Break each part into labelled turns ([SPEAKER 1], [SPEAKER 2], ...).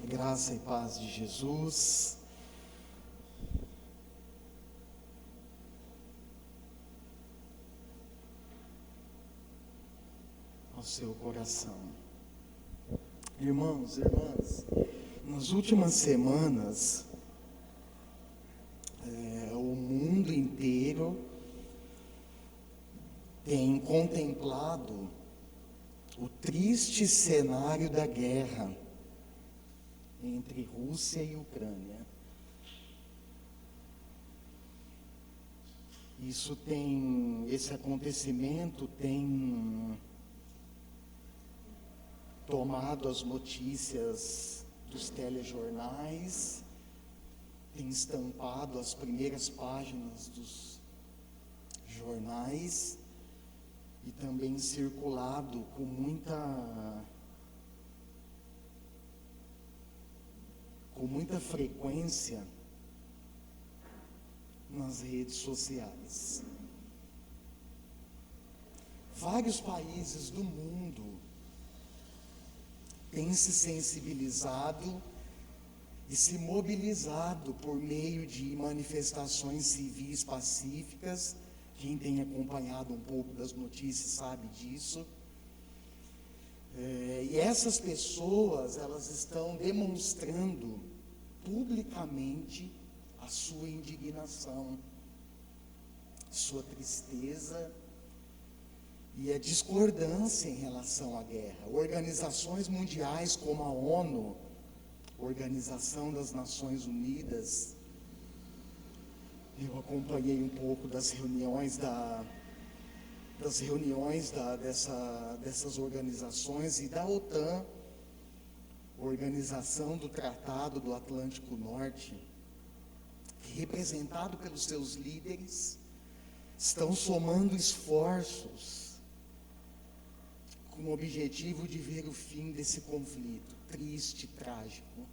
[SPEAKER 1] Graça e paz de Jesus. Ao seu coração. Irmãos, irmãs, nas últimas semanas, o mundo inteiro tem contemplado o triste cenário da guerra entre Rússia e Ucrânia. Esse acontecimento tem tomado as notícias dos telejornais, tem estampado as primeiras páginas dos jornais e também circulado com muita frequência nas redes sociais. Vários países do mundo têm se sensibilizado e se mobilizado por meio de manifestações civis pacíficas. Quem tem acompanhado um pouco das notícias sabe disso. E essas pessoas, elas estão demonstrando publicamente a sua indignação, sua tristeza e a discordância em relação à guerra. Organizações mundiais como a ONU, Organização das Nações Unidas, eu acompanhei um pouco das reuniões dessas organizações e da OTAN, Organização do Tratado do Atlântico Norte, que, representado pelos seus líderes, estão somando esforços com o objetivo de ver o fim desse conflito triste e trágico.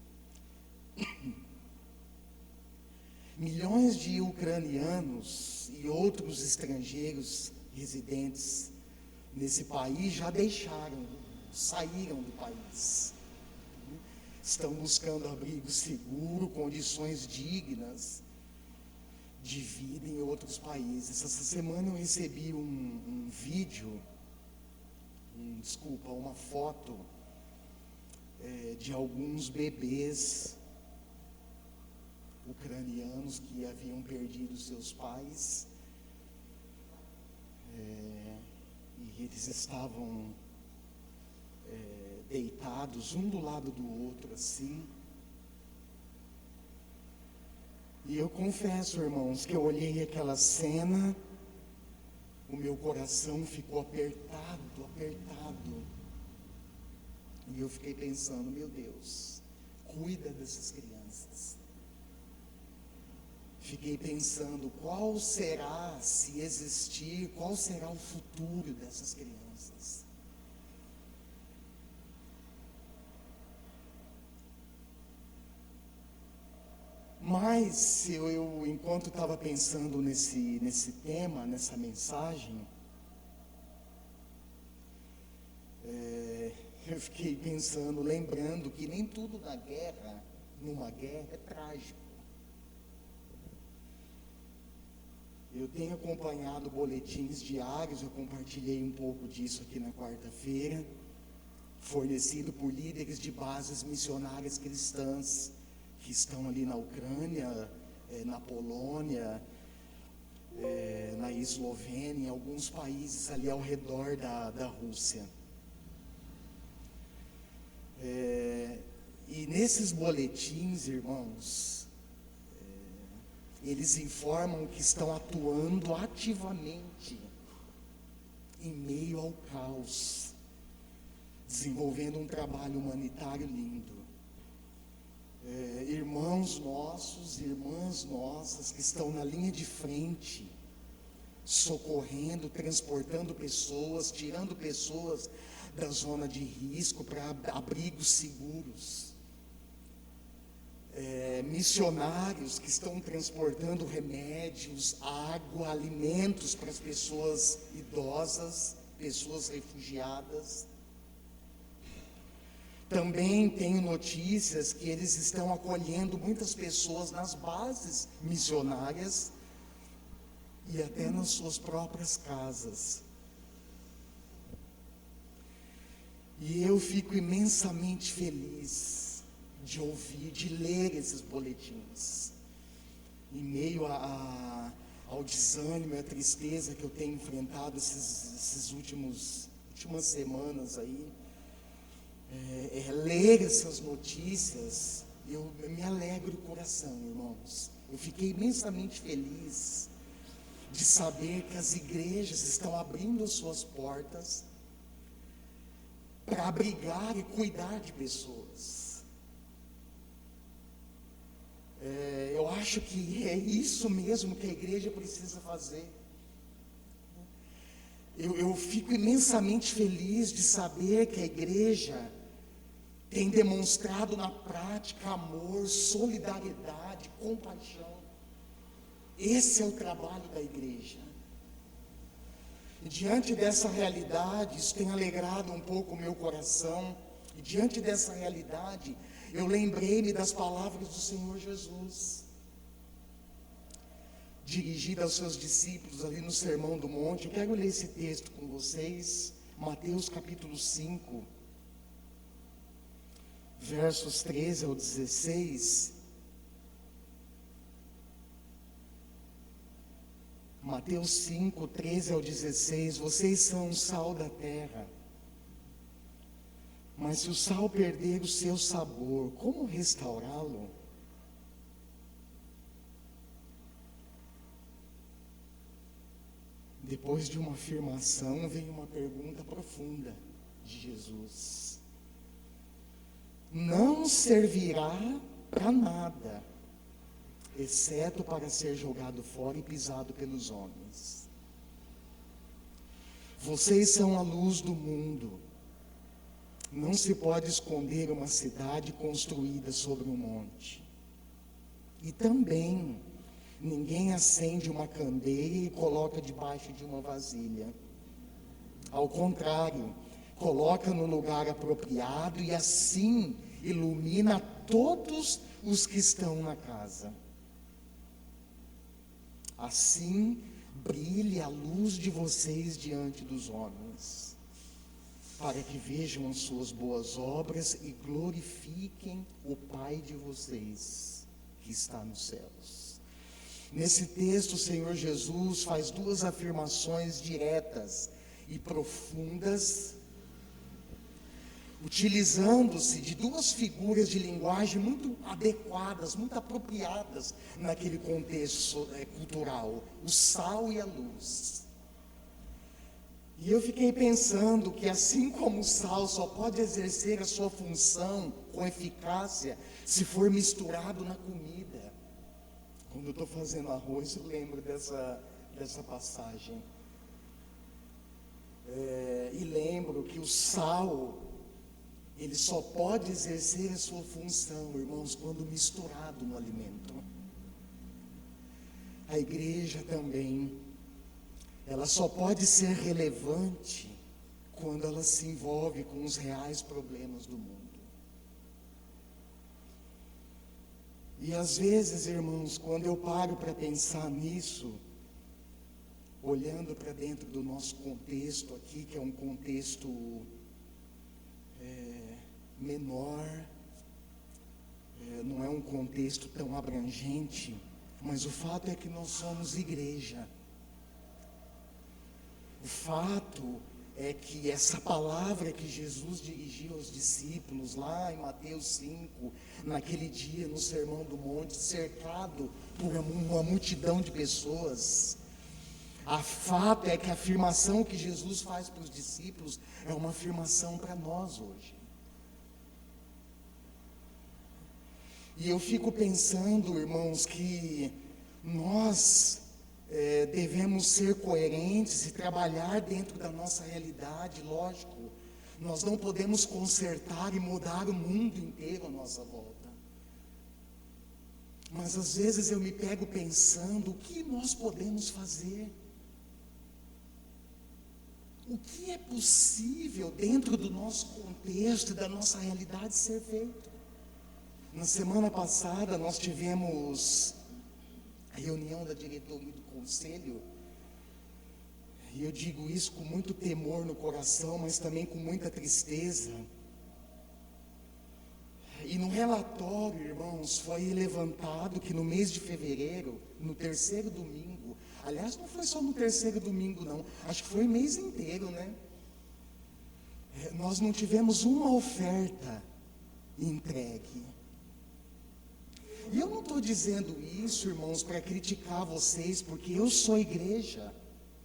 [SPEAKER 1] Milhões de ucranianos e outros estrangeiros residentes nesse país já saíram do país. Estão buscando abrigo seguro, condições dignas de vida em outros países. Essa semana eu recebi uma foto de alguns bebês ucranianos que haviam perdido seus pais, e eles estavam deitados um do lado do outro assim. E eu confesso, irmãos, que eu olhei aquela cena, o meu coração ficou apertado. E eu fiquei pensando, meu Deus, cuida dessas crianças. Fiquei pensando, qual será, se existir, qual será o futuro dessas crianças? Mas enquanto estava pensando nesse tema, nessa mensagem, eu fiquei pensando, lembrando que nem tudo numa guerra é trágico. Eu tenho acompanhado boletins diários, eu compartilhei um pouco disso aqui na quarta-feira, fornecido por líderes de bases missionárias cristãs, que estão ali na Ucrânia, na Polônia, na Eslovênia, em alguns países ali ao redor da Rússia. E nesses boletins, irmãos, eles informam que estão atuando ativamente em meio ao caos, desenvolvendo um trabalho humanitário lindo. Irmãos nossos, irmãs nossas que estão na linha de frente, socorrendo, transportando pessoas, tirando pessoas da zona de risco para abrigos seguros. Missionários que estão transportando remédios, água, alimentos para as pessoas idosas, pessoas refugiadas. Também tenho notícias que eles estão acolhendo muitas pessoas nas bases missionárias e até nas suas próprias casas. E eu fico imensamente feliz de ouvir, de ler esses boletins. Em meio ao desânimo e à tristeza que eu tenho enfrentado essas últimas semanas aí, ler essas notícias, eu me alegro o coração, irmãos. Eu fiquei imensamente feliz de saber que as igrejas estão abrindo as suas portas para abrigar e cuidar de pessoas. Eu acho que é isso mesmo que a igreja precisa fazer. Eu fico imensamente feliz de saber que a igreja tem demonstrado na prática amor, solidariedade, compaixão. Esse é o trabalho da igreja. E diante dessa realidade, isso tem alegrado um pouco o meu coração. E diante dessa realidade, eu lembrei-me das palavras do Senhor Jesus, dirigida aos seus discípulos ali no Sermão do Monte. Eu quero ler esse texto com vocês, Mateus capítulo 5, versos 13 ao 16. Mateus 5, 13 ao 16. Vocês são o sal da terra, mas se o sal perder o seu sabor, como restaurá-lo? Depois de uma afirmação, vem uma pergunta profunda de Jesus. Não servirá para nada, exceto para ser jogado fora e pisado pelos homens. Vocês são a luz do mundo. Não se pode esconder uma cidade construída sobre um monte. E também, ninguém acende uma candeia e coloca debaixo de uma vasilha. Ao contrário, coloca no lugar apropriado e assim ilumina todos os que estão na casa. Assim brilhe a luz de vocês diante dos homens, para que vejam as suas boas obras e glorifiquem o Pai de vocês que está nos céus. Nesse texto, o Senhor Jesus faz duas afirmações diretas e profundas, utilizando-se de duas figuras de linguagem muito adequadas, muito apropriadas naquele contexto cultural, o sal e a luz. E eu fiquei pensando que assim como o sal só pode exercer a sua função com eficácia se for misturado na comida. Quando eu estou fazendo arroz, eu lembro dessa passagem. E lembro que o sal, ele só pode exercer a sua função, irmãos, quando misturado no alimento. A igreja também, ela só pode ser relevante quando ela se envolve com os reais problemas do mundo. E às vezes, irmãos, quando eu paro para pensar nisso, olhando para dentro do nosso contexto aqui, que é um contexto menor, não é um contexto tão abrangente, mas o fato é que nós somos igreja. O fato é que essa palavra que Jesus dirigiu aos discípulos lá em Mateus 5, naquele dia no Sermão do Monte, cercado por uma multidão de pessoas, o fato é que a afirmação que Jesus faz para os discípulos é uma afirmação para nós hoje. E eu fico pensando, irmãos, que nós devemos ser coerentes e trabalhar dentro da nossa realidade, lógico. Nós não podemos consertar e mudar o mundo inteiro à nossa volta. Mas às vezes eu me pego pensando, o que nós podemos fazer? o que é possível dentro do nosso contexto e da nossa realidade ser feito. Na semana passada nós tivemos a reunião da diretoria do conselho, e eu digo isso com muito temor no coração, mas também com muita tristeza. E no relatório, irmãos, foi levantado que no mês de fevereiro, no terceiro domingo, aliás, não foi só no terceiro domingo não, acho que foi o mês inteiro, né? Nós não tivemos uma oferta entregue. E eu não estou dizendo isso, irmãos, para criticar vocês, porque eu sou igreja,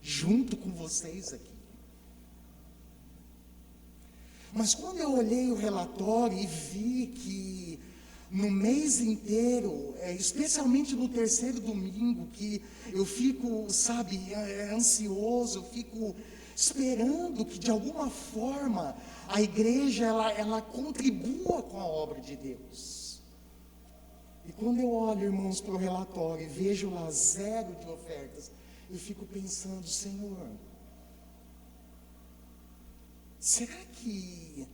[SPEAKER 1] junto com vocês aqui. Mas quando eu olhei o relatório e vi que no mês inteiro, especialmente no terceiro domingo, que eu fico, ansioso, eu fico esperando que de alguma forma a igreja ela contribua com a obra de Deus. E quando eu olho, irmãos, para o relatório e vejo lá 0 de ofertas, eu fico pensando, Senhor, será que,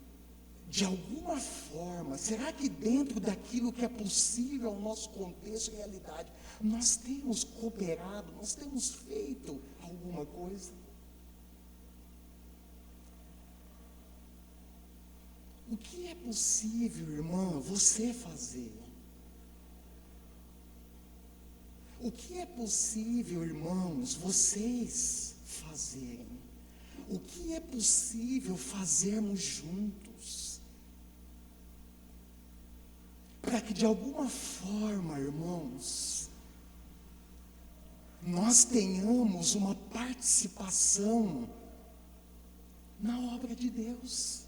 [SPEAKER 1] de alguma forma, será que dentro daquilo que é possível ao nosso contexto e realidade, nós temos cooperado, nós temos feito alguma coisa? O que é possível, irmã, você fazer? O que é possível, irmãos, vocês fazerem? O que é possível fazermos juntos? Para que de alguma forma, irmãos, nós tenhamos uma participação na obra de Deus.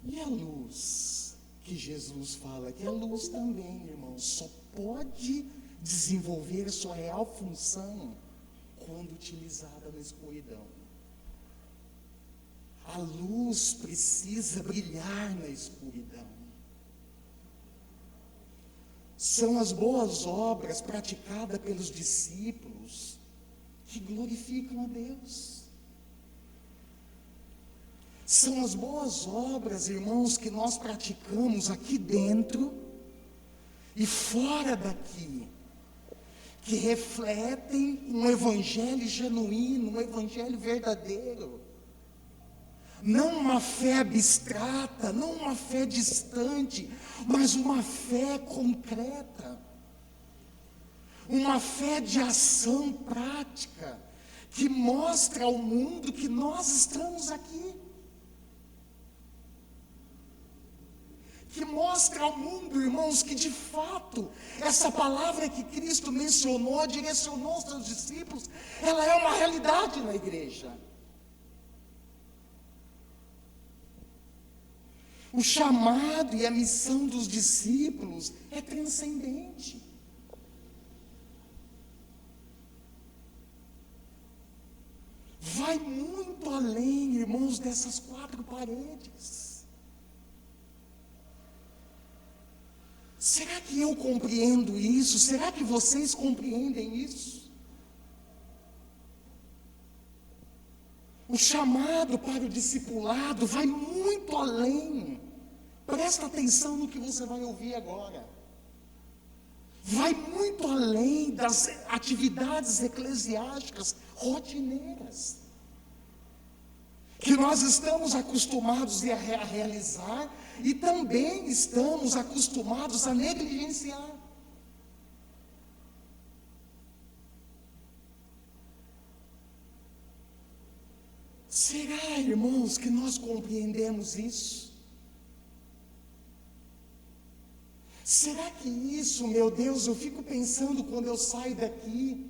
[SPEAKER 1] E a luz que Jesus fala, que a luz também, irmãos, só pode desenvolver a sua real função quando utilizada na escuridão. A luz precisa brilhar na escuridão. São as boas obras praticadas pelos discípulos que glorificam a Deus. São as boas obras, irmãos, que nós praticamos aqui dentro e fora daqui, que refletem um evangelho genuíno, um evangelho verdadeiro. Não uma fé abstrata, não uma fé distante, mas uma fé concreta. Uma fé de ação prática, que mostra ao mundo que nós estamos aqui. Que mostra ao mundo, irmãos, que de fato, essa palavra que Cristo mencionou, direcionou aos seus discípulos, ela é uma realidade na igreja. O chamado e a missão dos discípulos é transcendente. Vai muito além, irmãos, dessas 4 paredes. Será que eu compreendo isso? Será que vocês compreendem isso? O chamado para o discipulado vai muito além. Presta atenção no que você vai ouvir agora. Vai muito além das atividades eclesiásticas rotineiras que nós estamos acostumados a realizar e também estamos acostumados a negligenciar. Será, irmãos, que nós compreendemos isso? Será que isso, meu Deus, eu fico pensando quando eu saio daqui,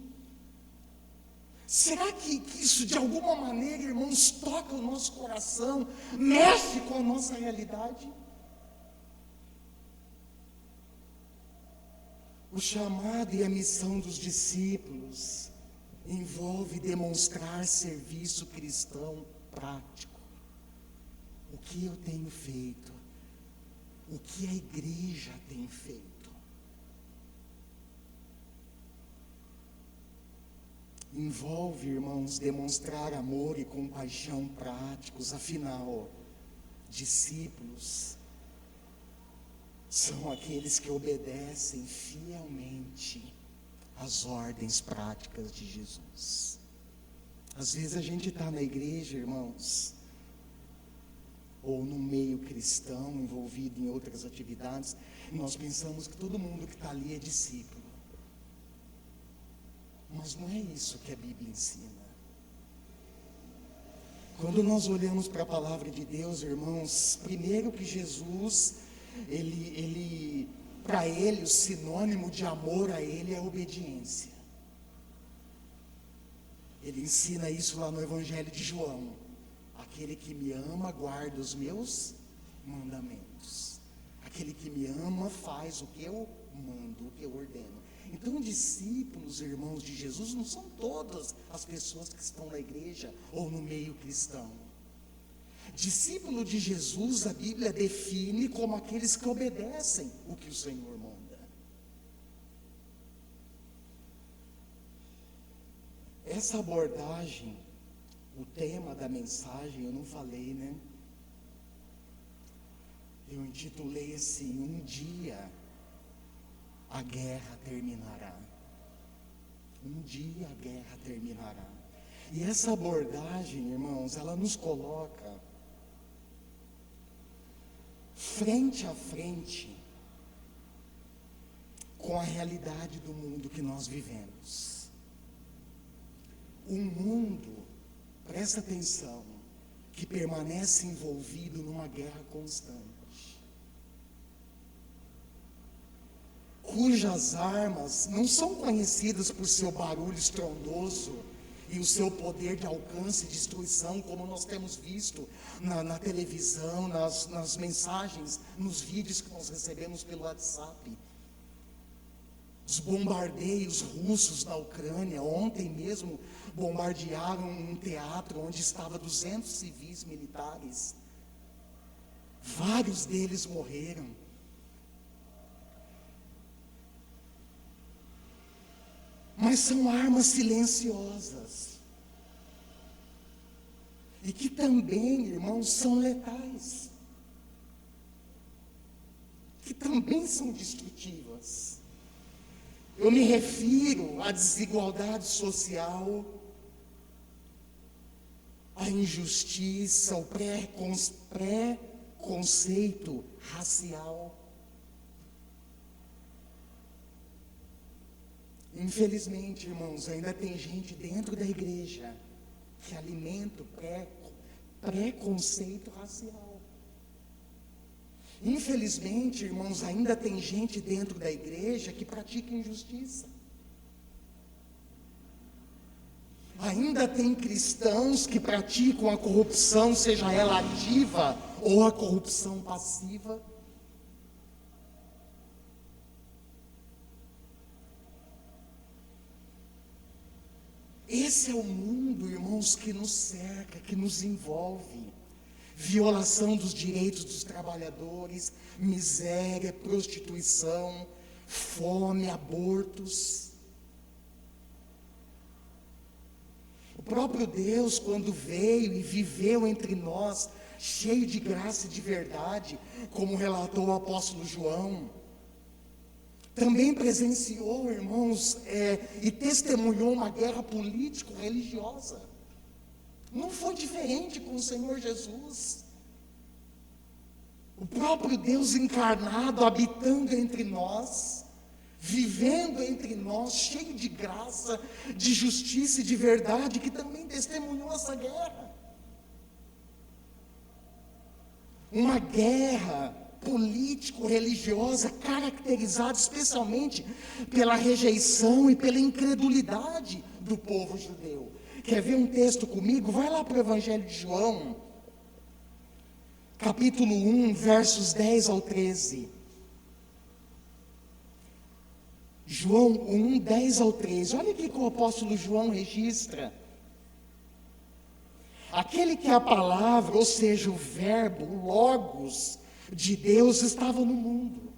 [SPEAKER 1] será que isso de alguma maneira, irmãos, toca o nosso coração, mexe com a nossa realidade? O chamado e a missão dos discípulos envolve demonstrar serviço cristão prático. O que eu tenho feito o que a igreja tem feito. Envolve, irmãos, demonstrar amor e compaixão práticos. Afinal, discípulos são aqueles que obedecem fielmente às ordens práticas de Jesus. Às vezes a gente está na igreja, irmãos, ou no meio cristão, envolvido em outras atividades, e nós pensamos que todo mundo que está ali é discípulo. Mas não é isso que a Bíblia ensina. Quando nós olhamos para a palavra de Deus, irmãos, primeiro que Jesus, para ele, o sinônimo de amor a ele é obediência. Ele ensina isso lá no Evangelho de João. Aquele que me ama, guarda os meus mandamentos. Aquele que me ama, faz o que eu mando, o que eu ordeno. Então, discípulos, irmãos de Jesus, não são todas as pessoas que estão na igreja ou no meio cristão. Discípulo de Jesus, a Bíblia define como aqueles que obedecem o que o Senhor manda. Essa abordagem, o tema da mensagem, eu não falei, né? Eu intitulei assim: um dia a guerra terminará. Um dia a guerra terminará. E essa abordagem, irmãos, ela nos coloca frente a frente com a realidade do mundo que nós vivemos. Um mundo, presta atenção, que permanece envolvido numa guerra constante, cujas armas não são conhecidas por seu barulho estrondoso e o seu poder de alcance e destruição, como nós temos visto na televisão, nas mensagens, nos vídeos que nós recebemos pelo WhatsApp. Os bombardeios russos na Ucrânia, ontem mesmo, bombardearam um teatro onde estavam 200 civis militares. Vários deles morreram. Mas são armas silenciosas. E que também, irmãos, são letais. Que também são destrutivas. Eu me refiro à desigualdade social, à injustiça, ao preconceito racial. Infelizmente, irmãos, ainda tem gente dentro da igreja que alimenta o preconceito racial. Infelizmente, irmãos, ainda tem gente dentro da igreja que pratica injustiça. Ainda tem cristãos que praticam a corrupção, seja ela ativa ou a corrupção passiva. Esse é o mundo, irmãos, que nos cerca, que nos envolve. Violação dos direitos dos trabalhadores, miséria, prostituição, fome, abortos. O próprio Deus, quando veio e viveu entre nós, cheio de graça e de verdade, como relatou o apóstolo João, também presenciou, irmãos, e testemunhou uma guerra político-religiosa. Não foi diferente com o Senhor Jesus. O próprio Deus encarnado, habitando entre nós, vivendo entre nós, cheio de graça, de justiça e de verdade, que também testemunhou essa guerra. Uma guerra político-religiosa, caracterizada especialmente pela rejeição e pela incredulidade do povo judeu. Quer ver um texto comigo? Vai lá para o Evangelho de João, capítulo 1, versos 10 ao 13. João 1, 10 ao 13. Olha o que o apóstolo João registra. Aquele que é a palavra, ou seja, o verbo, o logos, de Deus estava no mundo.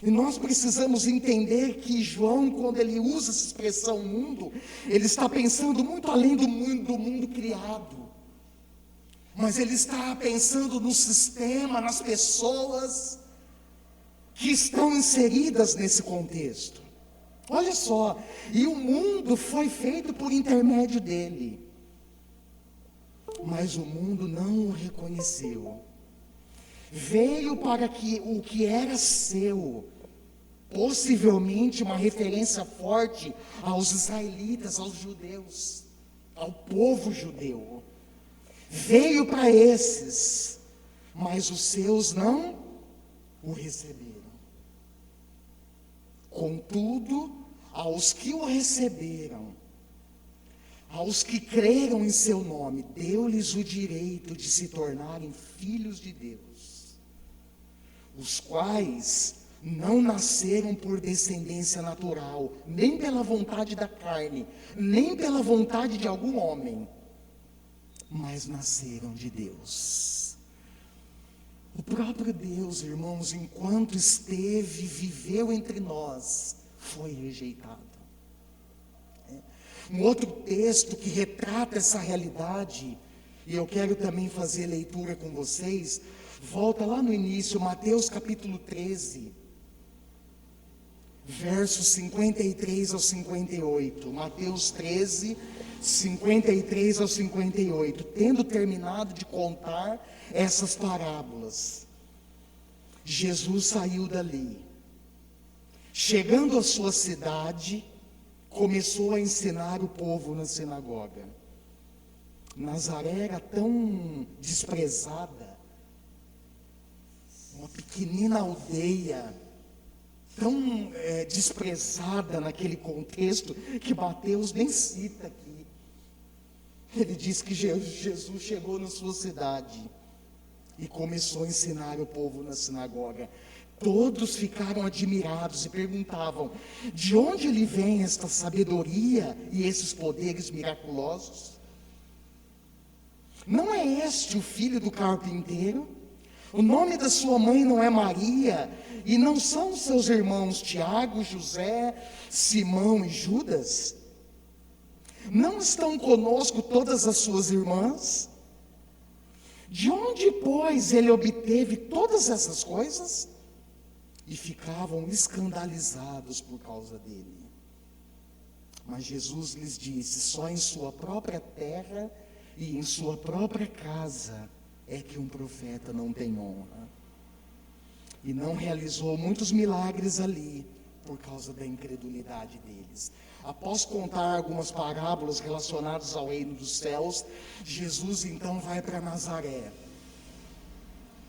[SPEAKER 1] E nós precisamos entender que João, quando ele usa essa expressão mundo, ele está pensando muito além do mundo criado. Mas ele está pensando no sistema, nas pessoas que estão inseridas nesse contexto. Olha só, e o mundo foi feito por intermédio dele. Mas o mundo não o reconheceu. Veio para que o que era seu, possivelmente uma referência forte aos israelitas, aos judeus, ao povo judeu. Veio para esses, mas os seus não o receberam. Contudo, aos que o receberam, aos que creram em seu nome, deu-lhes o direito de se tornarem filhos de Deus, os quais não nasceram por descendência natural, nem pela vontade da carne, nem pela vontade de algum homem, mas nasceram de Deus. O próprio Deus, irmãos, enquanto esteve, viveu entre nós, foi rejeitado. Um outro texto que retrata essa realidade, e eu quero também fazer leitura com vocês, volta lá no início, Mateus capítulo 13, versos 53 ao 58. Mateus 13, 53 ao 58. Tendo terminado de contar essas parábolas, Jesus saiu dali. Chegando à sua cidade, começou a ensinar o povo na sinagoga. Nazaré era tão desprezada, uma pequenina aldeia, tão desprezada naquele contexto, que Mateus nem cita aqui. Ele diz que Jesus chegou na sua cidade e começou a ensinar o povo na sinagoga. Todos ficaram admirados e perguntavam: de onde lhe vem esta sabedoria e esses poderes miraculosos? Não é este o filho do carpinteiro? O nome da sua mãe não é Maria? E não são seus irmãos Tiago, José, Simão e Judas? Não estão conosco todas as suas irmãs? De onde, pois, ele obteve todas essas coisas? E ficavam escandalizados por causa dele. Mas Jesus lhes disse: só em sua própria terra e em sua própria casa é que um profeta não tem honra. E não realizou muitos milagres ali por causa da incredulidade deles. Após contar algumas parábolas relacionadas ao reino dos céus, Jesus então vai para Nazaré,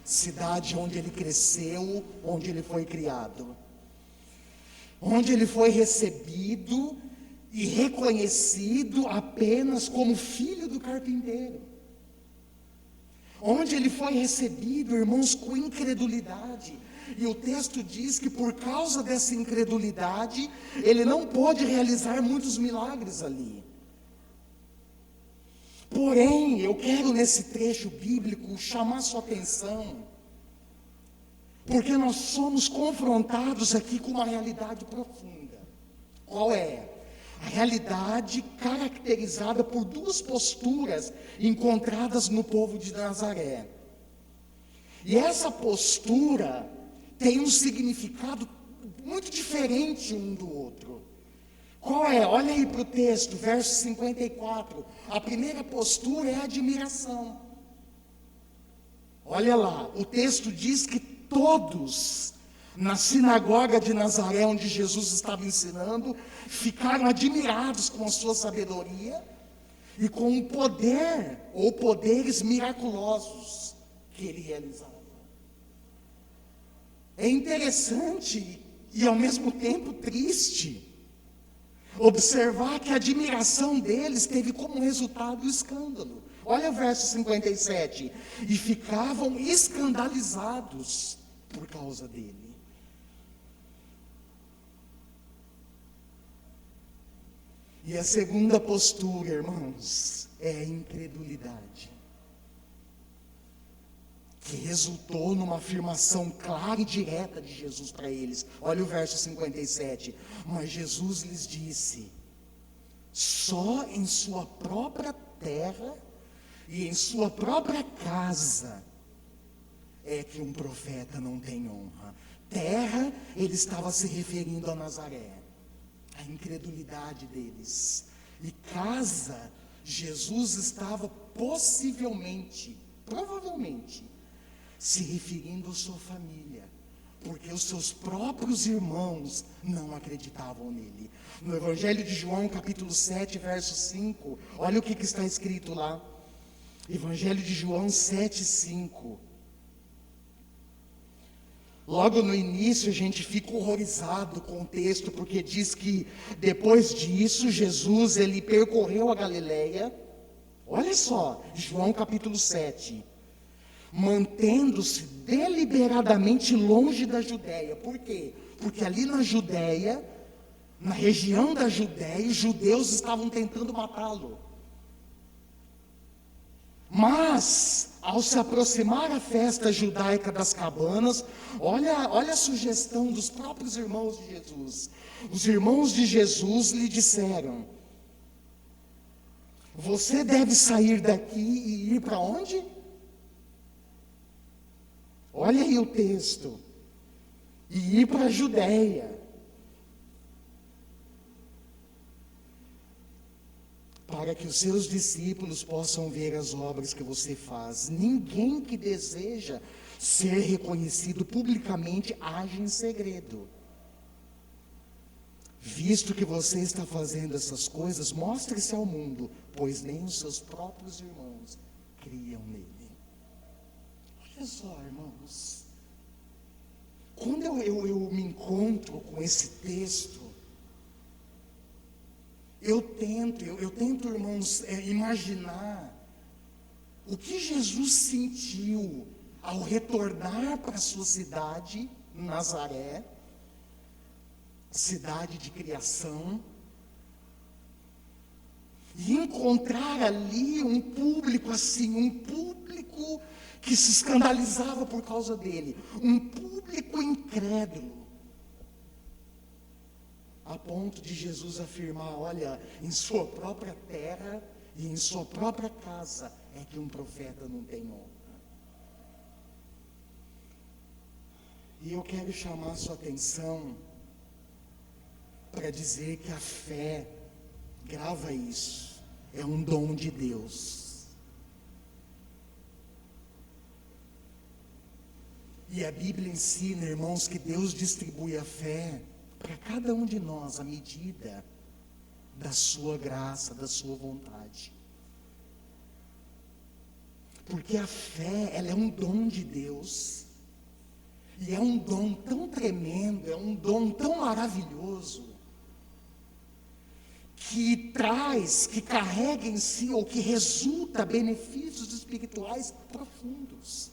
[SPEAKER 1] cidade onde ele cresceu, onde ele foi criado, onde ele foi recebido e reconhecido apenas como filho do carpinteiro, onde ele foi recebido, irmãos, com incredulidade. E o texto diz que por causa dessa incredulidade, ele não pôde realizar muitos milagres ali. Porém, eu quero nesse trecho bíblico chamar sua atenção, porque nós somos confrontados aqui com uma realidade profunda. Qual é? A realidade caracterizada por duas posturas encontradas no povo de Nazaré. E essa postura tem um significado muito diferente um do outro. Qual é? Olha aí para o texto, verso 54. A primeira postura é a admiração. Olha lá, o texto diz que todos na sinagoga de Nazaré, onde Jesus estava ensinando, ficaram admirados com a sua sabedoria e com o poder ou poderes miraculosos que ele realizava. É interessante e ao mesmo tempo triste observar que a admiração deles teve como resultado o escândalo. Olha o verso 57. E ficavam escandalizados por causa dele. E a segunda postura, irmãos, é a incredulidade. que resultou numa afirmação clara e direta de Jesus para eles. Olha o verso 57. Mas Jesus lhes disse: só em sua própria terra e em sua própria casa é que um profeta não tem honra. Terra, ele estava se referindo a Nazaré, a incredulidade deles. E casa, Jesus estava possivelmente, provavelmente, se referindo à sua família, porque os seus próprios irmãos não acreditavam nele. No Evangelho de João, capítulo 7, verso 5, olha o que está escrito lá. Evangelho de João 7, 5. Logo no início a gente fica horrorizado com o texto, porque diz que depois disso Jesus ele percorreu a Galileia. Olha só, João capítulo 7. Mantendo-se deliberadamente longe da Judéia. Por quê? Porque ali na Judéia, na região da Judéia, os judeus estavam tentando matá-lo. Mas, ao se aproximar a festa judaica das cabanas, olha a sugestão dos próprios irmãos de Jesus. Os irmãos de Jesus lhe disseram: você deve sair daqui e ir para onde? Olha aí o texto. E ir para a Judéia, para que os seus discípulos possam ver as obras que você faz. Ninguém que deseja ser reconhecido publicamente age em segredo. Visto que você está fazendo essas coisas, mostre-se ao mundo, pois nem os seus próprios irmãos criam nele. Olha só, irmãos, quando eu me encontro com esse texto, eu tento, irmãos, imaginar o que Jesus sentiu ao retornar para a sua cidade, Nazaré, cidade de criação, e encontrar ali um público assim, um público que se escandalizava por causa dele, um público incrédulo, a ponto de Jesus afirmar: olha, em sua própria terra e em sua própria casa é que um profeta não tem honra. E eu quero chamar a sua atenção para dizer que a fé, grava isso, é um dom de Deus. E a Bíblia ensina, irmãos, que Deus distribui a fé para cada um de nós à medida da sua graça, da sua vontade. Porque a fé, ela é um dom de Deus. E é um dom tão tremendo, é um dom tão maravilhoso, que traz, que carrega em si, ou que resulta benefícios espirituais profundos.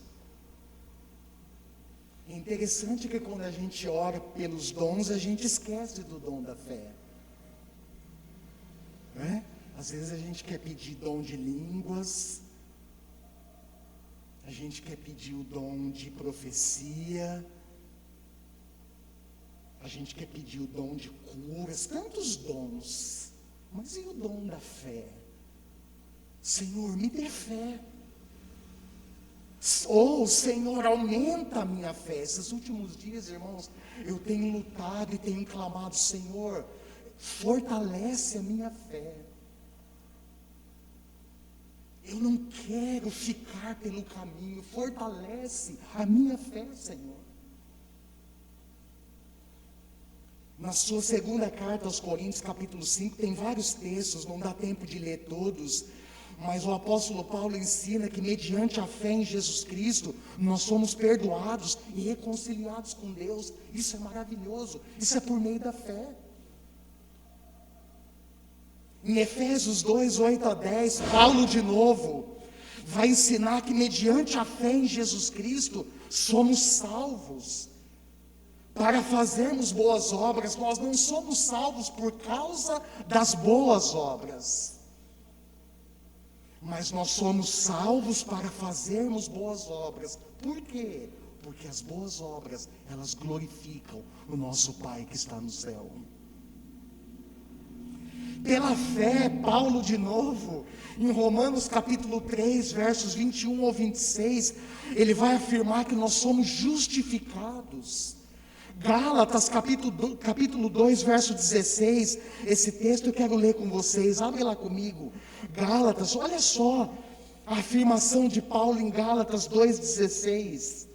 [SPEAKER 1] É interessante que quando a gente ora pelos dons, a gente esquece do dom da fé. Não é? Às vezes a gente quer pedir dom de línguas, a gente quer pedir o dom de profecia, a gente quer pedir o dom de curas, tantos dons. Mas e o dom da fé? Senhor, me dê fé. Ou, Senhor, aumenta a minha fé. Esses últimos dias, irmãos, eu tenho lutado e tenho clamado: Senhor, fortalece a minha fé. Eu não quero ficar pelo caminho, fortalece a minha fé, Senhor. Na sua segunda carta aos Coríntios, capítulo 5, tem vários textos, não dá tempo de ler todos, mas o apóstolo Paulo ensina que mediante a fé em Jesus Cristo, nós somos perdoados e reconciliados com Deus. Isso é maravilhoso, isso é por meio da fé. Em Efésios 2, 8 a 10, Paulo de novo vai ensinar que mediante a fé em Jesus Cristo, somos salvos para fazermos boas obras. Nós não somos salvos por causa das boas obras. Mas nós somos salvos para fazermos boas obras. Por quê? Porque as boas obras, elas glorificam o nosso Pai que está no céu. Pela fé, Paulo de novo, em Romanos capítulo 3, versos 21 ao 26, ele vai afirmar que nós somos justificados. Gálatas capítulo 2, verso 16, esse texto eu quero ler com vocês, abre lá comigo. Gálatas, olha só a afirmação de Paulo em Gálatas 2,16.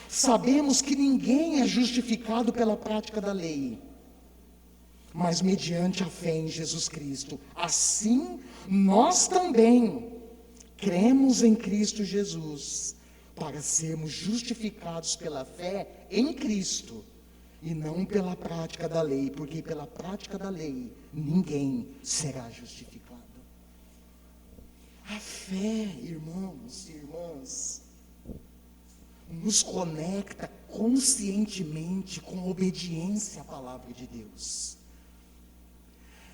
[SPEAKER 1] Sabemos que ninguém é justificado pela prática da lei, mas mediante a fé em Jesus Cristo. Assim, nós também cremos em Cristo Jesus, para sermos justificados pela fé em Cristo, e não pela prática da lei, porque pela prática da lei, ninguém será justificado. A fé, irmãos e irmãs, nos conecta conscientemente com a obediência à palavra de Deus.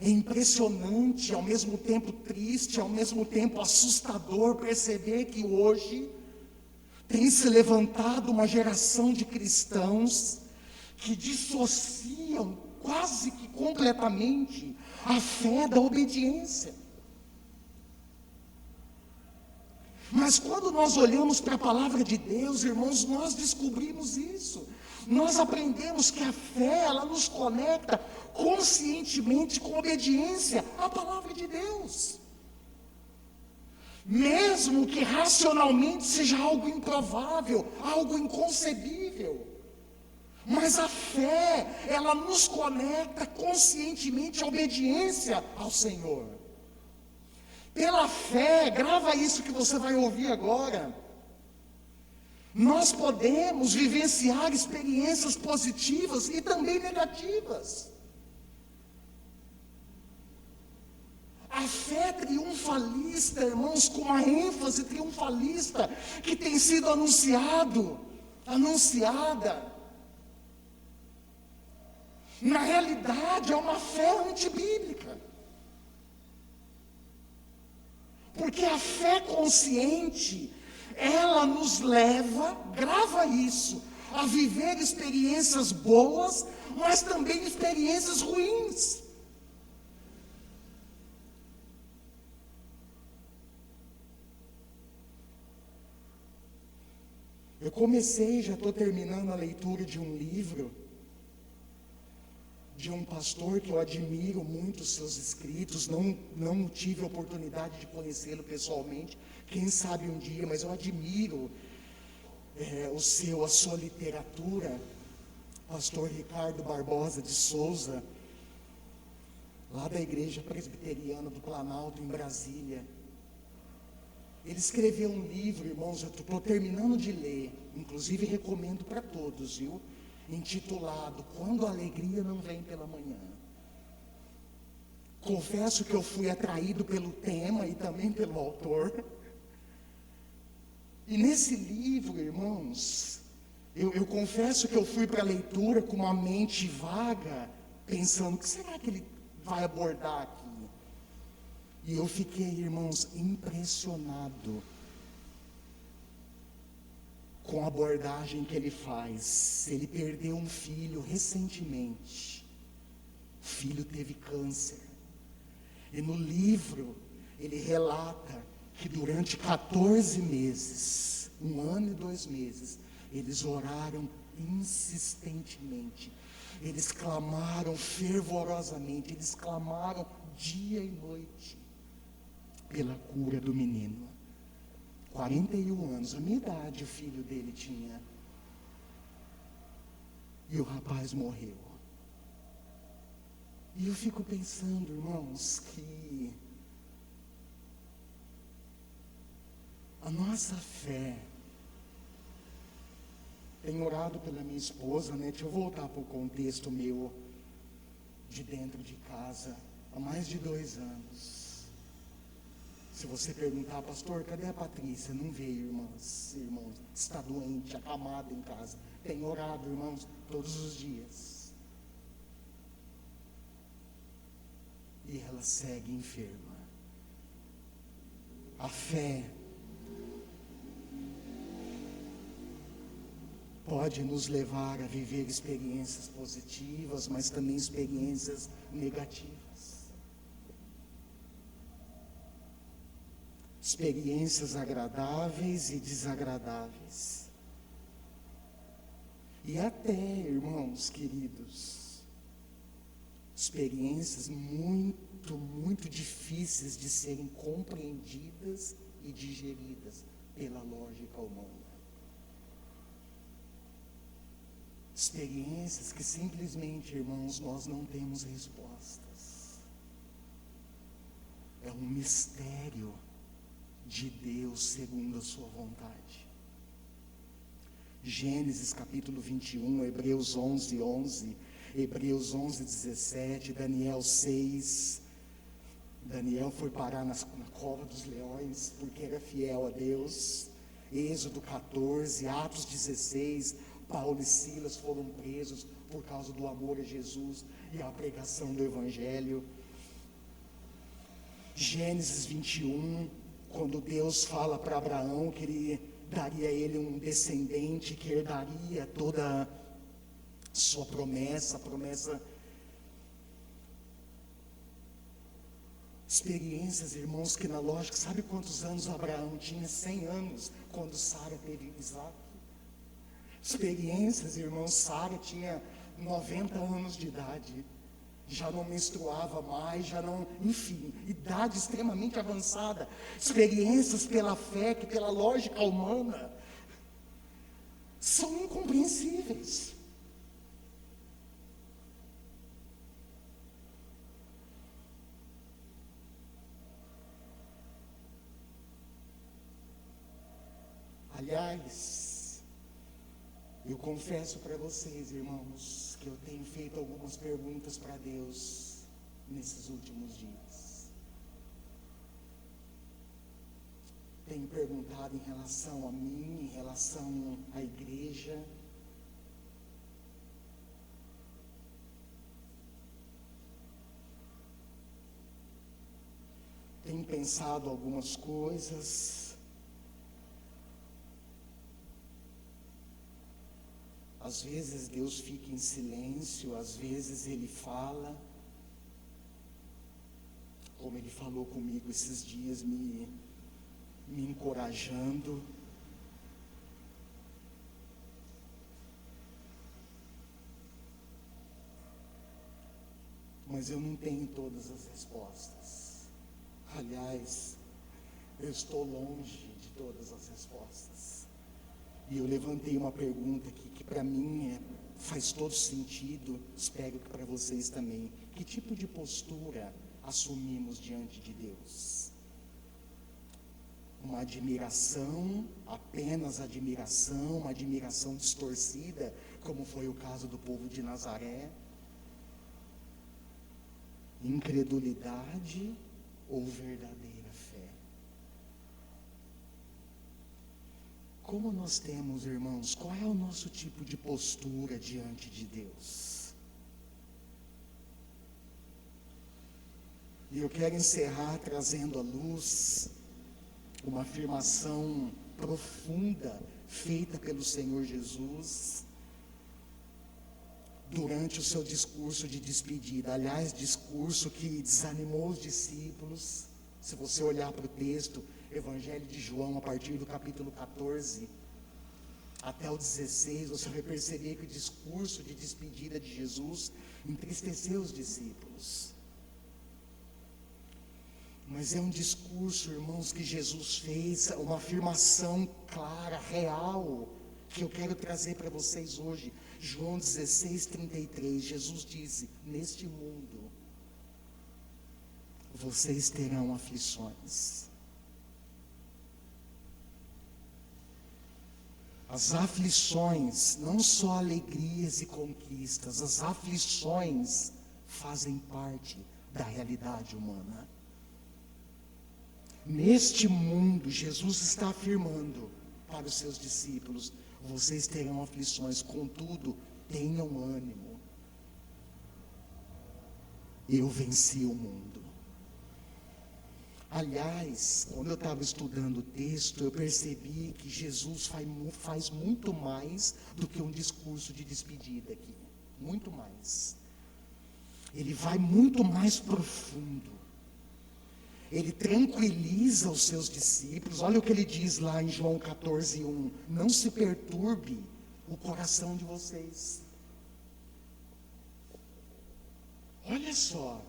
[SPEAKER 1] É impressionante, ao mesmo tempo triste, ao mesmo tempo assustador perceber que hoje tem se levantado uma geração de cristãos que dissociam quase que completamente a fé da obediência. Mas quando nós olhamos para a palavra de Deus, irmãos, nós descobrimos isso. Nós aprendemos que a fé, ela nos conecta conscientemente com obediência à palavra de Deus. Mesmo que racionalmente seja algo improvável, algo inconcebível. Mas a fé, ela nos conecta conscientemente à obediência ao Senhor. Pela fé, grava isso que você vai ouvir agora. Nós podemos vivenciar experiências positivas e também negativas. A fé triunfalista, irmãos, com uma ênfase triunfalista que tem sido anunciada, na realidade é uma fé antibíblica. Porque a fé consciente, ela nos leva, grava isso, a viver experiências boas, mas também experiências ruins. Eu comecei, já estou terminando a leitura de um livro, de um pastor que eu admiro muito os seus escritos, não tive a oportunidade de conhecê-lo pessoalmente, quem sabe um dia, mas eu admiro a sua literatura, pastor Ricardo Barbosa de Souza, lá da Igreja Presbiteriana do Planalto, em Brasília. Ele escreveu um livro, irmãos, eu estou terminando de ler, inclusive recomendo para todos, viu? Intitulado Quando a Alegria Não Vem pela Manhã. Confesso que eu fui atraído pelo tema e também pelo autor. E nesse livro, irmãos, eu confesso que eu fui para a leitura com uma mente vaga, pensando, o que será que ele vai abordar aqui? E eu fiquei, irmãos, impressionado com a abordagem que ele faz. Ele perdeu um filho recentemente. O filho teve câncer. E no livro, ele relata que durante 14 meses, 1 ano e 2 meses, eles oraram insistentemente. Eles clamaram fervorosamente. Eles clamaram dia e noite pela cura do menino. 41 anos, a minha idade o filho dele tinha. E o rapaz morreu. E eu fico pensando, irmãos, que a nossa fé, tenho orado pela minha esposa, né? Deixa eu voltar para o contexto meu, de dentro de casa, há mais de 2 anos. Se você perguntar, pastor, cadê a Patrícia? Não veio, irmãos, está doente, acamada em casa. Tenho orado, irmãos, todos os dias. E ela segue enferma. A fé pode nos levar a viver experiências positivas, mas também experiências negativas. Experiências agradáveis e desagradáveis. E até, irmãos queridos, experiências muito difíceis de serem compreendidas e digeridas pela lógica humana. Experiências que simplesmente, irmãos, nós não temos respostas. É um mistério de Deus segundo a sua vontade. Gênesis capítulo 21, Hebreus 11, Hebreus 11:17, Daniel 6. Daniel foi parar na cova dos leões porque era fiel a Deus. Êxodo 14, Atos 16, Paulo e Silas foram presos por causa do amor a Jesus e a pregação do Evangelho. Gênesis 21, quando Deus fala para Abraão que Ele daria a ele um descendente que herdaria toda a sua promessa, experiências, irmãos, que na lógica, sabe quantos anos Abraão tinha? 100 anos, quando Sara teve Isaac. Experiências, irmãos, Sara tinha 90 anos de idade, já não menstruava mais, já não, enfim, idade extremamente avançada. Experiências pela fé, que pela lógica humana, são incompreensíveis. Aliás, eu confesso para vocês, irmãos, que eu tenho feito algumas perguntas para Deus nesses últimos dias. Tenho perguntado em relação a mim, em relação à igreja. Tenho pensado algumas coisas. Às vezes Deus fica em silêncio, às vezes Ele fala, como Ele falou comigo esses dias, me encorajando. Mas eu não tenho todas as respostas. Aliás, eu estou longe de todas as respostas. E eu levantei uma pergunta aqui que para mim faz todo sentido, espero que para vocês também. Que tipo de postura assumimos diante de Deus? Uma admiração, apenas admiração, uma admiração distorcida, como foi o caso do povo de Nazaré? Incredulidade ou verdadeira fé? Como nós temos, irmãos, qual é o nosso tipo de postura diante de Deus? E eu quero encerrar trazendo à luz uma afirmação profunda feita pelo Senhor Jesus durante o seu discurso de despedida. Aliás, discurso que desanimou os discípulos. Se você olhar para o texto, Evangelho de João, a partir do capítulo 14 até o 16, você vai perceber que o discurso de despedida de Jesus entristeceu os discípulos. Mas é um discurso, irmãos, que Jesus fez, uma afirmação clara, real, que eu quero trazer para vocês hoje. João 16:33, Jesus disse: neste mundo vocês terão aflições. As aflições, não só alegrias e conquistas, as aflições fazem parte da realidade humana. Neste mundo, Jesus está afirmando para os seus discípulos: vocês terão aflições, contudo, tenham ânimo. Eu venci o mundo. Aliás, quando eu estava estudando o texto, eu percebi que Jesus faz muito mais do que um discurso de despedida aqui. Muito mais. Ele vai muito mais profundo. Ele tranquiliza os seus discípulos. Olha o que ele diz lá em João 14:1. Não se perturbe o coração de vocês. Olha só.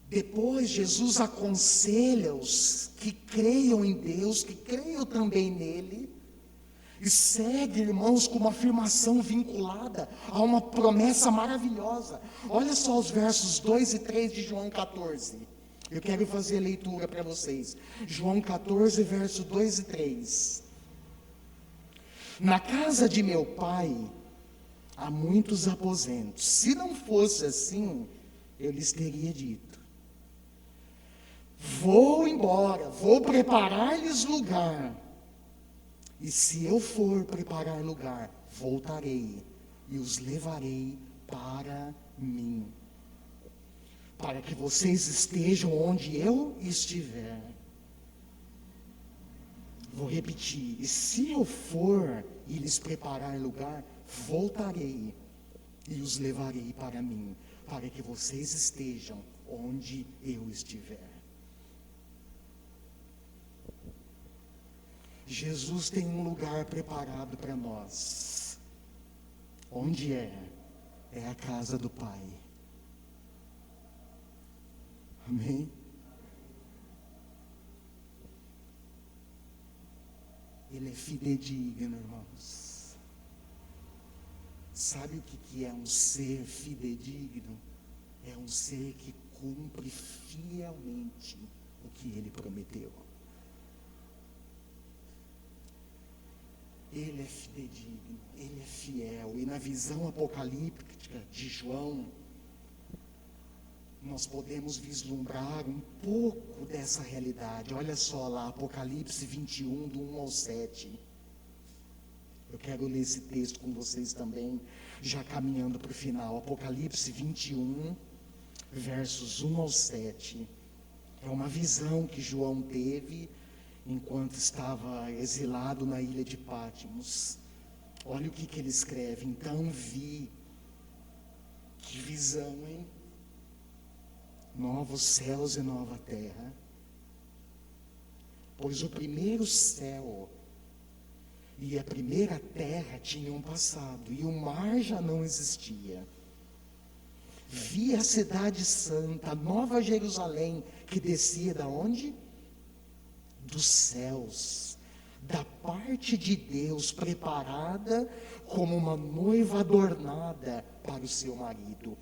[SPEAKER 1] Depois Jesus aconselha-os que creiam em Deus, que creiam também nele, e segue, irmãos, com uma afirmação vinculada a uma promessa maravilhosa. Olha só os versos 2 e 3 de João 14. Eu quero fazer a leitura para vocês. João 14, verso 2 e 3. Na casa de meu pai há muitos aposentos. Se não fosse assim, eu lhes teria dito. Vou embora, vou preparar-lhes lugar. E se eu for preparar lugar, voltarei e os levarei para mim, para que vocês estejam onde eu estiver. Vou repetir, e se eu for e lhes preparar lugar, voltarei e os levarei para mim, para que vocês estejam onde eu estiver. Jesus tem um lugar preparado para nós. Onde é? É a casa do Pai. Amém? Ele é fidedigno, irmãos. Sabe o que é um ser fidedigno? É um ser que cumpre fielmente o que ele prometeu. Ele é fidedigno, ele é fiel. E na visão apocalíptica de João, nós podemos vislumbrar um pouco dessa realidade. Olha só lá, Apocalipse 21, do 1 ao 7. Eu quero ler esse texto com vocês também, já caminhando para o final. Apocalipse 21, versos 1 ao 7. É uma visão que João teve enquanto estava exilado na ilha de Patmos. Olha o que ele escreve. Então vi, que visão, hein? Novos céus e nova terra. Pois o primeiro céu e a primeira terra tinham passado, e o mar já não existia. Vi a cidade santa, a nova Jerusalém, que descia da onde? Dos céus, da parte de Deus, preparada como uma noiva adornada para o seu marido.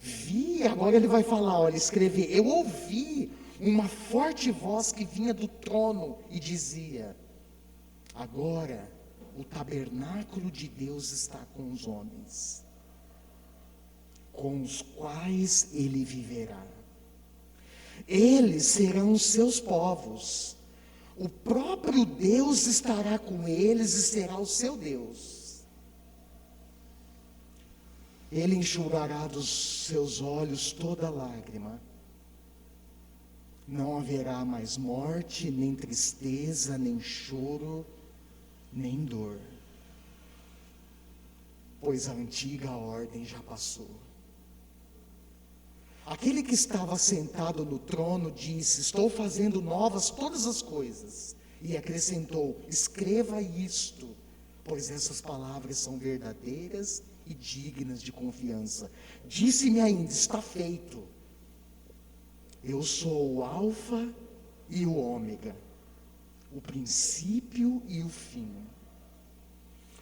[SPEAKER 1] Vi, agora ele vai falar, olha, escrever, eu ouvi uma forte voz que vinha do trono e dizia: agora o tabernáculo de Deus está com os homens, com os quais ele viverá. Eles serão os seus povos. O próprio Deus estará com eles e será o seu Deus. Ele enxugará dos seus olhos toda lágrima. Não haverá mais morte, nem tristeza, nem choro, nem dor, pois a antiga ordem já passou. Aquele que estava sentado no trono disse: estou fazendo novas todas as coisas. E acrescentou: escreva isto, pois essas palavras são verdadeiras e dignas de confiança. Disse-me ainda: está feito. Eu sou o Alfa e o Ômega, o princípio e o fim.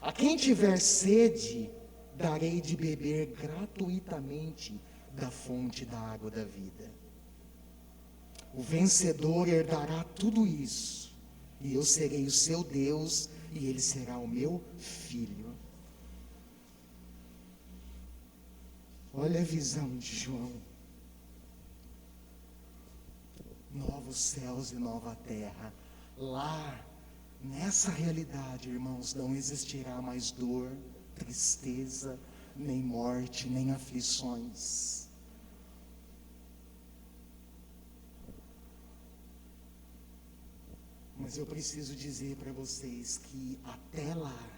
[SPEAKER 1] A quem tiver sede, darei de beber gratuitamente da fonte da água da vida. O vencedor herdará tudo isso, e eu serei o seu Deus, e ele será o meu filho. Olha a visão de João. Novos céus e nova terra. Lá, nessa realidade, irmãos, não existirá mais dor, tristeza, nem morte, nem aflições. Mas eu preciso dizer para vocês que até lá,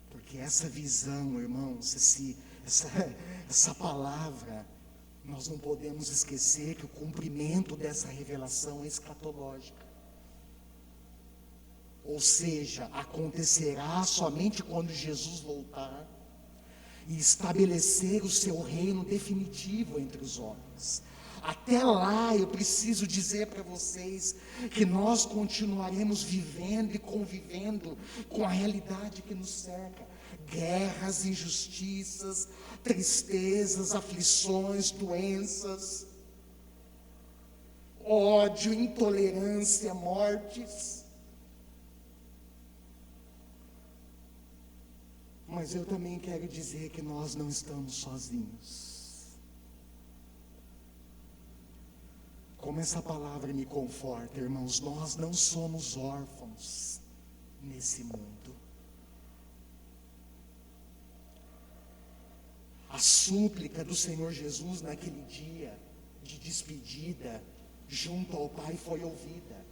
[SPEAKER 1] porque essa visão, irmãos, essa palavra, nós não podemos esquecer que o cumprimento dessa revelação é escatológica. Ou seja, acontecerá somente quando Jesus voltar e estabelecer o seu reino definitivo entre os homens. Até lá, eu preciso dizer para vocês que nós continuaremos vivendo e convivendo com a realidade que nos cerca. Guerras, injustiças, tristezas, aflições, doenças, ódio, intolerância, mortes. Mas eu também quero dizer que nós não estamos sozinhos. Como essa palavra me conforta, irmãos, nós não somos órfãos nesse mundo. A súplica do Senhor Jesus naquele dia de despedida junto ao Pai foi ouvida.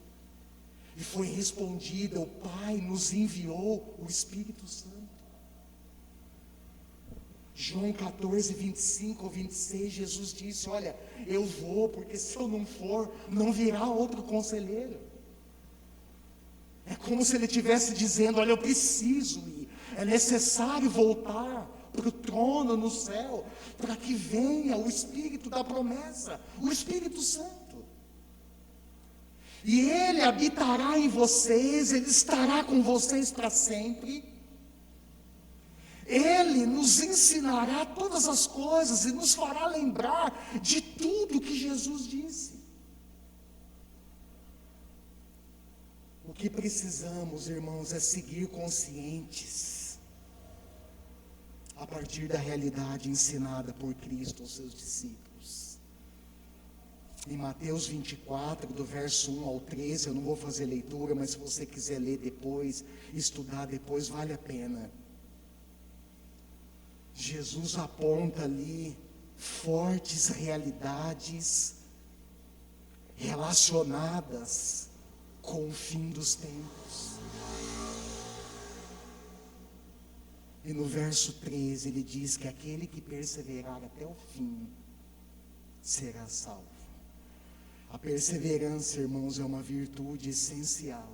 [SPEAKER 1] E foi respondida, o Pai nos enviou o Espírito Santo. João 14, 25 ou 26, Jesus disse, olha, eu vou, porque se eu não for, não virá outro conselheiro. É como se ele estivesse dizendo, olha, eu preciso ir, é necessário voltar para o trono no céu, para que venha o Espírito da promessa, o Espírito Santo. E Ele habitará em vocês, Ele estará com vocês para sempre. Ele nos ensinará todas as coisas e nos fará lembrar de tudo que Jesus disse. O que precisamos, irmãos, é seguir conscientes a partir da realidade ensinada por Cristo aos seus discípulos. Em Mateus 24, do verso 1 ao 13, eu não vou fazer leitura, mas se você quiser ler depois, estudar depois, vale a pena. Jesus aponta ali fortes realidades relacionadas com o fim dos tempos. E no verso 13 ele diz que aquele que perseverar até o fim será salvo. A perseverança, irmãos, é uma virtude essencial.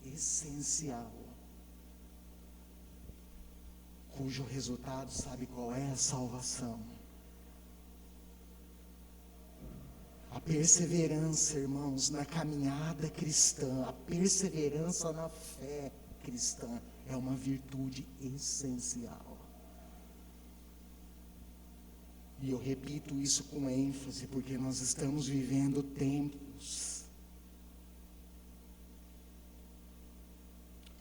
[SPEAKER 1] Essencial. Cujo resultado, sabe qual é? A salvação. A perseverança, irmãos, na caminhada cristã, a perseverança na fé cristã é uma virtude essencial. E eu repito isso com ênfase, porque nós estamos vivendo tempos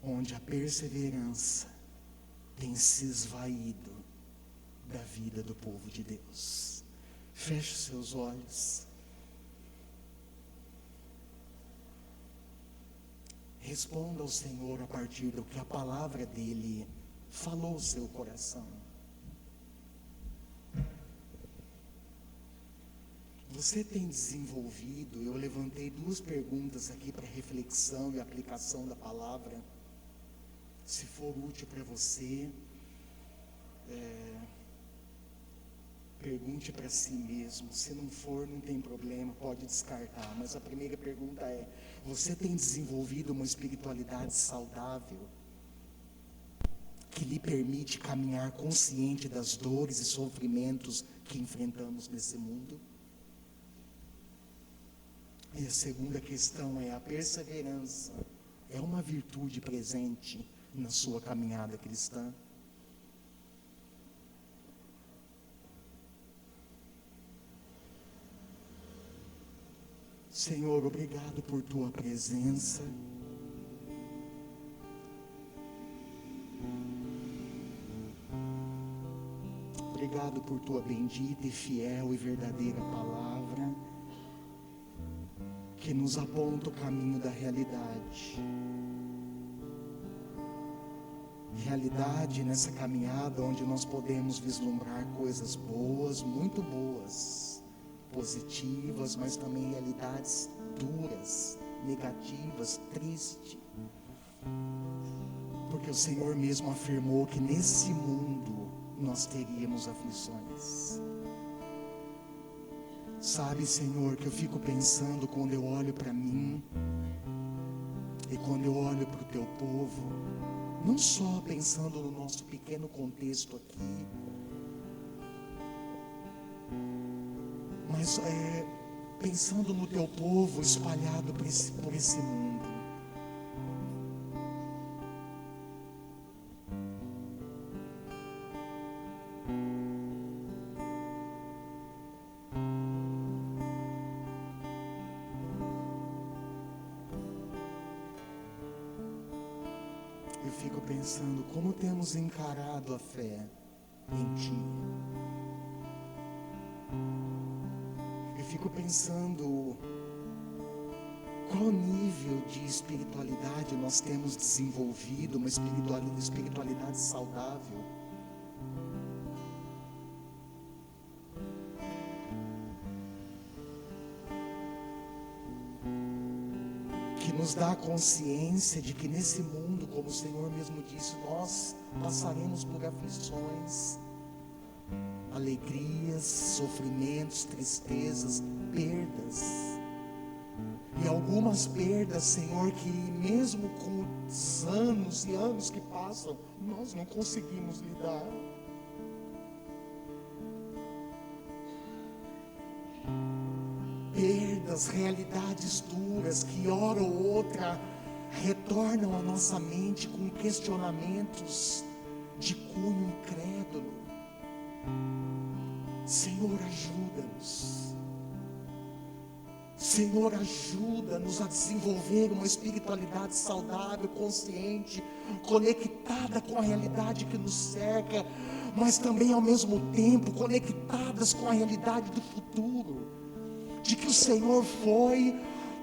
[SPEAKER 1] onde a perseverança tem se esvaído da vida do povo de Deus. Feche os seus olhos. Responda ao Senhor a partir do que a palavra dele falou ao seu coração. Você tem desenvolvido, eu levantei 2 perguntas aqui para reflexão e aplicação da palavra. Se for útil para você, pergunte para si mesmo. Se não for, não tem problema, pode descartar. Mas a primeira pergunta é: você tem desenvolvido uma espiritualidade saudável que lhe permite caminhar consciente das dores e sofrimentos que enfrentamos nesse mundo? E a segunda questão é: a perseverança é uma virtude presente na sua caminhada cristã? Senhor, obrigado por tua presença. Obrigado por tua bendita e fiel e verdadeira palavra, que nos aponta o caminho da realidade. Realidade nessa caminhada onde nós podemos vislumbrar coisas boas, muito boas, positivas, mas também realidades duras, negativas, tristes. Porque o Senhor mesmo afirmou que nesse mundo nós teríamos aflições. Sabe, Senhor, que eu fico pensando quando eu olho para mim e quando eu olho para o teu povo, não só pensando no nosso pequeno contexto aqui, mas pensando no teu povo espalhado por esse mundo. Eu fico pensando como temos encarado a fé em Ti. Eu fico pensando qual nível de espiritualidade nós temos desenvolvido, uma espiritualidade saudável. Que nos dá a consciência de que nesse mundo, como o Senhor mesmo disse, nós passaremos por aflições, alegrias, sofrimentos, tristezas, perdas. E algumas perdas, Senhor, que mesmo com os anos e anos que passam, nós não conseguimos lidar. Perdas, realidades duras que hora ou outra retornam à nossa mente com questionamentos de cunho incrédulo. Senhor, ajuda-nos. Senhor, ajuda-nos a desenvolver uma espiritualidade saudável, consciente, conectada com a realidade que nos cerca, mas também ao mesmo tempo conectadas com a realidade do futuro, de que o Senhor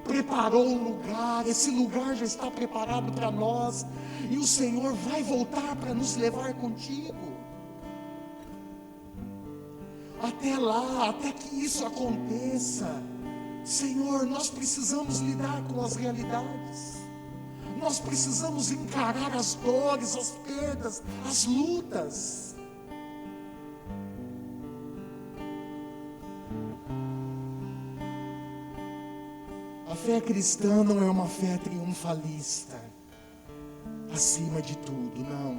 [SPEAKER 1] preparou um lugar, esse lugar já está preparado para nós, e o Senhor vai voltar para nos levar contigo. Até lá, até que isso aconteça, Senhor, nós precisamos lidar com as realidades, nós precisamos encarar as dores, as perdas, as lutas. A fé cristã não é uma fé triunfalista, acima de tudo, não.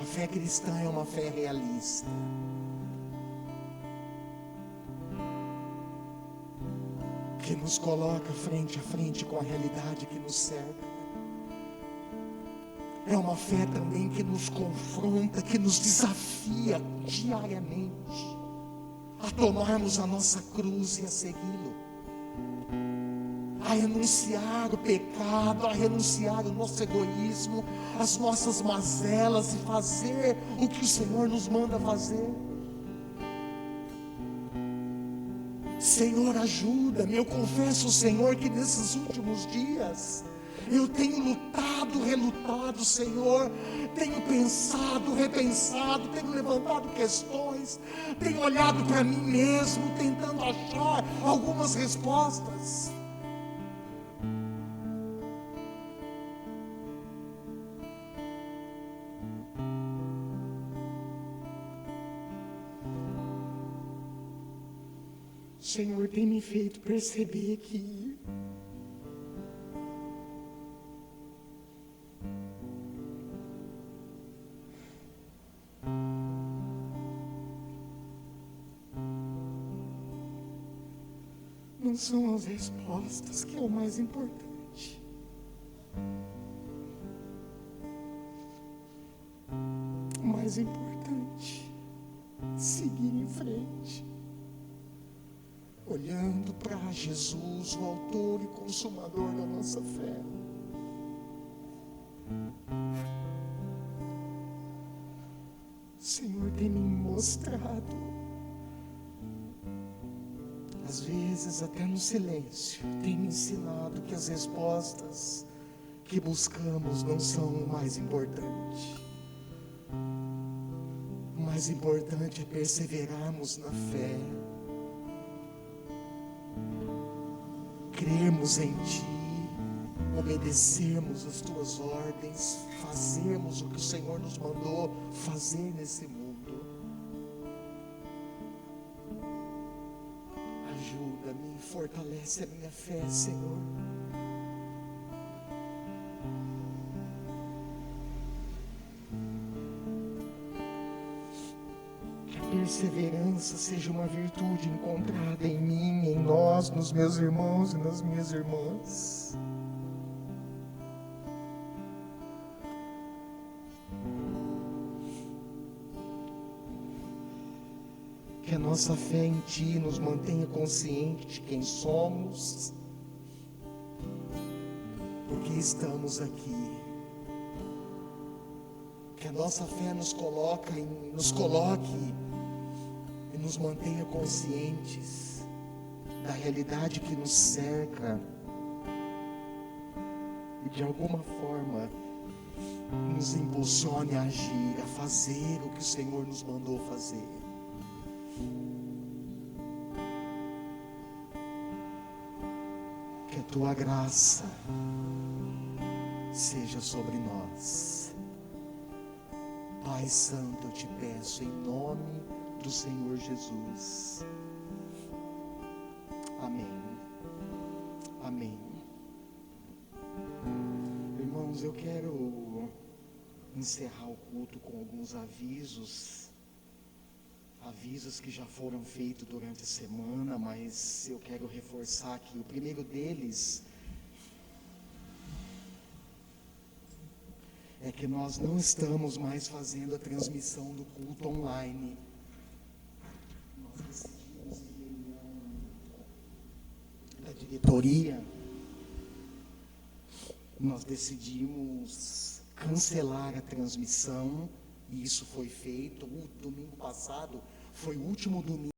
[SPEAKER 1] A fé cristã é uma fé realista. Que nos coloca frente a frente com a realidade que nos cerca. É uma fé também que nos confronta, que nos desafia diariamente a tomarmos a nossa cruz e a segui-lo, a renunciar o pecado, a renunciar o nosso egoísmo, as nossas mazelas e fazer o que o Senhor nos manda fazer. Senhor, ajuda-me. Eu confesso, Senhor, que nesses últimos dias eu tenho lutado, relutado, Senhor. Tenho pensado, repensado, tenho levantado questões, tenho olhado para mim mesmo, tentando achar algumas respostas. Senhor, tem me feito perceber que não são as respostas que é o mais importante. O mais importante é seguir em frente, olhando para Jesus, o autor e consumador da nossa fé. Senhor, tem me mostrado, às vezes até no silêncio, tem me ensinado que as respostas que buscamos não são o mais importante. O mais importante é perseverarmos na fé, crermos em Ti, obedecermos as Tuas ordens, fazermos o que o Senhor nos mandou fazer nesse mundo. Ajuda-me, fortalece a minha fé, Senhor. Que a perseverança seja uma virtude encontrada em mim, em nós, nos meus irmãos e nas minhas irmãs. Que a nossa fé em Ti nos mantenha consciente de quem somos, porque estamos aqui. Que a nossa fé nos coloque e nos mantenha conscientes da realidade que nos cerca e de alguma forma nos impulsione a agir, a fazer o que o Senhor nos mandou fazer. Que a Tua graça seja sobre nós. Pai Santo, eu te peço em nome do Senhor Jesus. Amém. Amém. Irmãos, eu quero encerrar o culto com alguns avisos que já foram feitos durante a semana, mas eu quero reforçar aqui. O primeiro deles é que nós não estamos mais fazendo a transmissão do culto online. Nós decidimos em reunião da diretoria, nós decidimos cancelar a transmissão, e isso foi feito. O domingo passado foi o último domingo